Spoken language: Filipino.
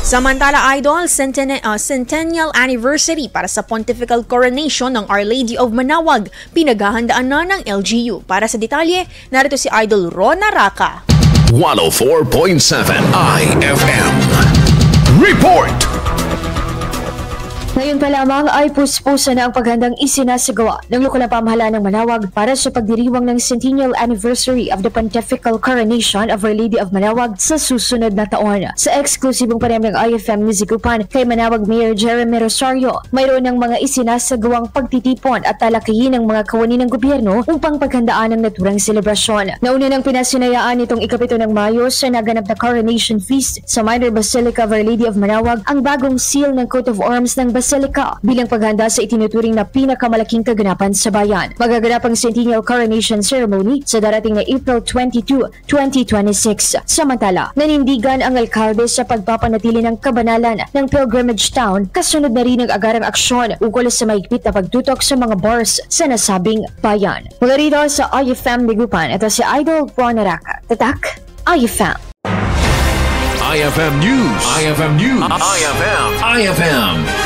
Samantala, Idol, centennial anniversary para sa pontifical coronation ng Our Lady of Manaoag. Pinaghahandaan na ng LGU. Para sa detalye, narito si Idol Rona Raka. 104.7 IFM Report! Ngayon pa lamang ay puspusa na ang paghandang isinasagawa ng lokal na pamahalaan ng Manaoag para sa pagdiriwang ng centennial anniversary of the pontifical coronation of Our Lady of Manaoag sa susunod na taon. Sa eksklusibong panayam ng IFM Nizigupan kay Manaoag Mayor Jeremy Rosario, mayroon ng mga isinasagawang pagtitipon at talakayin ng mga kawani ng gobyerno upang paghandaan ng naturang selebrasyon. Nauna ng pinasinayaan nitong ika-7 ng Mayo sa naganap na coronation feast sa Minor Basilica of Our Lady of Manaoag ang bagong seal ng coat of arms ng Basilica bilang paghanda sa itinuturing na pinakamalaking kaganapan sa bayan. Magaganap ang Centennial Coronation Ceremony sa darating na April 22, 2026. Samantala, nanindigan ang alkalde sa pagpapanatili ng kabanalan ng Pilgrimage Town kasunod na rin ang agarang aksyon ukol sa mahigpit na pagtutok sa mga bars sa nasabing bayan. Mula rito sa IFM Nigupan, ito si Idol Rona Raka. Tatak, IFM. IFM News. IFM News. IFM.